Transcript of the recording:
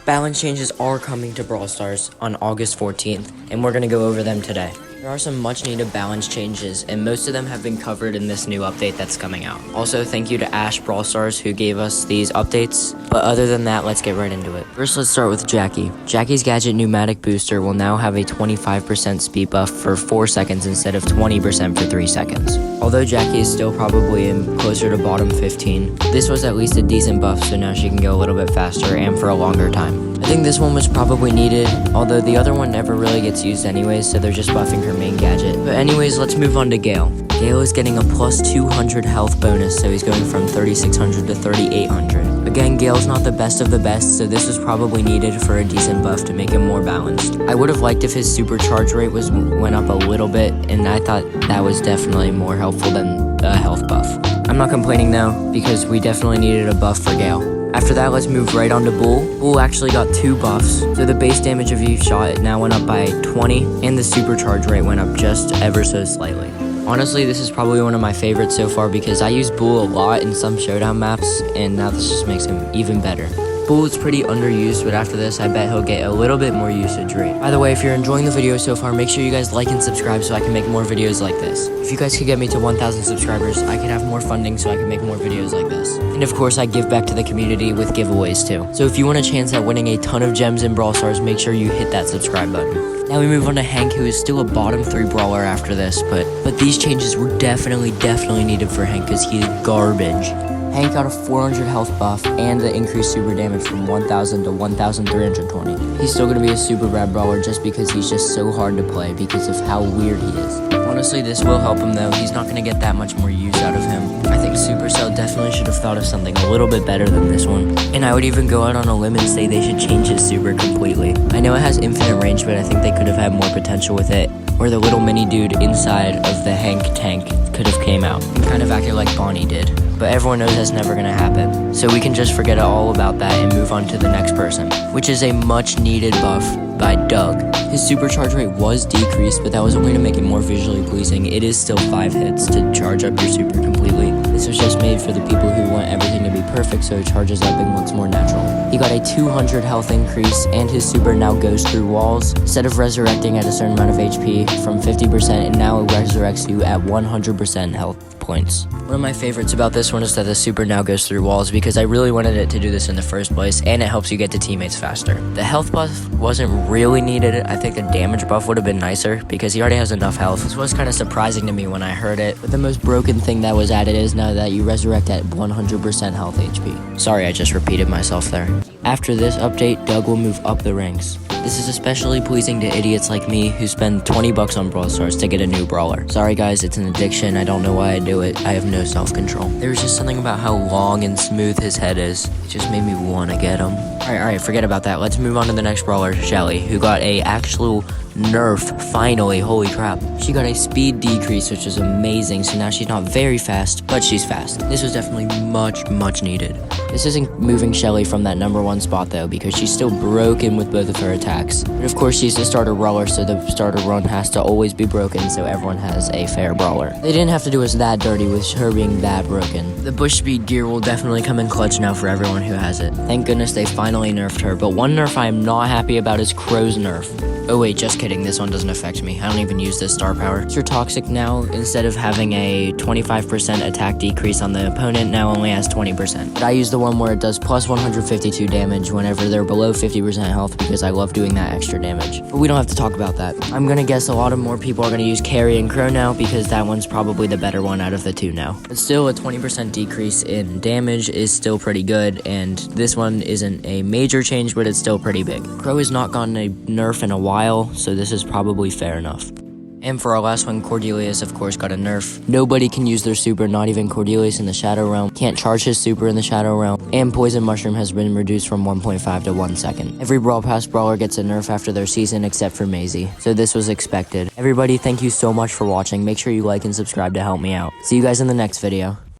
Balance changes are coming to Brawl Stars on August 14th, and we're going to go over them today. There are some much needed balance changes, and most of them have been covered in this new update that's coming out. Also, thank you to Ash Brawl Stars who gave us these updates, but other than that, let's get right into it. First, let's start with Jackie. Jackie's gadget pneumatic booster will now have a 25% speed buff for 4 seconds instead of 20% for 3 seconds. Although Jackie is still probably in closer to bottom 15, this was at least a decent buff, so now she can go a little bit faster and for a longer time. I think this one was probably needed, although the other one never really gets used anyways, so they're just buffing her main gadget. But anyways, let's move on to Gale. Gale is getting a plus 200 health bonus, so he's going from 3600 to 3800. Again, Gale's not the best of the best, so this was probably needed for a decent buff to make him more balanced. I would have liked if his supercharge rate went up a little bit, and I thought that was definitely more helpful than a health buff. I'm not complaining though, because we definitely needed a buff for Gale. After that, let's move right on to Bull. Bull actually got 2 buffs, so the base damage of each shot now went up by 20, and the supercharge rate went up just ever so slightly. Honestly, this is probably one of my favorites so far because I use Bull a lot in some showdown maps, and now this just makes him even better. Bull is pretty underused, but after this, I bet he'll get a little bit more usage rate. By the way, if you're enjoying the video so far, make sure you guys like and subscribe so I can make more videos like this. If you guys could get me to 1,000 subscribers, I could have more funding so I can make more videos like this. And of course, I give back to the community with giveaways too. So if you want a chance at winning a ton of gems in Brawl Stars, make sure you hit that subscribe button. Now we move on to Hank, who is still a bottom 3 brawler after this, but these changes were definitely needed for Hank because he is garbage. Hank got a 400 health buff and the increased super damage from 1000 to 1320. He's still going to be a super bad brawler just because he's just so hard to play because of how weird he is. Honestly, this will help him though. He's not going to get that much more use out of him. I think Supercell definitely should have thought of something a little bit better than this one. And I would even go out on a limb and say they should change his super completely. I know it has infinite range, but I think they could have had more potential with it. Or the little mini dude inside of the Hank tank could have came out and kind of acted like Bonnie did. But everyone knows that's never gonna happen. So we can just forget all about that and move on to the next person, which is a much needed buff by Doug. His supercharge rate was decreased, but that was only to make it more visually pleasing. It is still 5 hits to charge up your super completely. This was just made for the people who want everything to be perfect so it charges up and looks more natural. He got a 200 health increase, and his super now goes through walls. Instead of resurrecting at a certain amount of HP from 50%, it now resurrects you at 100% health points. One of my favorites about this one is that the super now goes through walls because I really wanted it to do this in the first place, and it helps you get to teammates faster. The health buff wasn't really needed. I think the damage buff would have been nicer because he already has enough health. This was kind of surprising to me when I heard it, but the most broken thing that was added is now that you resurrect at 100% health HP. Sorry, I just repeated myself there. After this update, Doug will move up the ranks. This is especially pleasing to idiots like me who spend 20 bucks on Brawl Stars to get a new brawler. Sorry guys, it's an addiction. I don't know why I do it. I have no self-control. There was just something about how long and smooth his head is. It just made me want to get him. Alright, forget about that. Let's move on to the next brawler, Shelly, who got a actual nerf, finally, holy crap. She got a speed decrease, which is amazing, so now she's not very fast, but she's fast. This was definitely much needed. This isn't moving Shelly from that #1 spot though, because she's still broken with both of her attacks. But of course she's the starter brawler, so the starter run has to always be broken so everyone has a fair brawler. They didn't have to do us that dirty with her being that broken. The bush speed gear will definitely come in clutch now for everyone who has it. Thank goodness they finally nerfed her, but one nerf I am not happy about is Crow's nerf. Oh wait, just kidding, this one doesn't affect me. I don't even use this star power. You're toxic now, instead of having a 25% attack decrease on the opponent, now only has 20%. But I use the one where it does plus 152 damage whenever they're below 50% health because I love doing that extra damage. But we don't have to talk about that. I'm gonna guess a lot of more people are gonna use Carry and Crow now because that one's probably the better one out of the two now. But still, a 20% decrease in damage is still pretty good, and this one isn't a major change, but it's still pretty big. Crow has not gotten a nerf in a while, so this is probably fair enough. And for our last one, Cordelius, of course, got a nerf. Nobody can use their super, not even Cordelius in the Shadow Realm. Can't charge his super in the Shadow Realm. And Poison Mushroom has been reduced from 1.5 to 1 second. Every Brawl Pass brawler gets a nerf after their season except for Maisie, so this was expected. Everybody, thank you so much for watching. Make sure you like and subscribe to help me out. See you guys in the next video.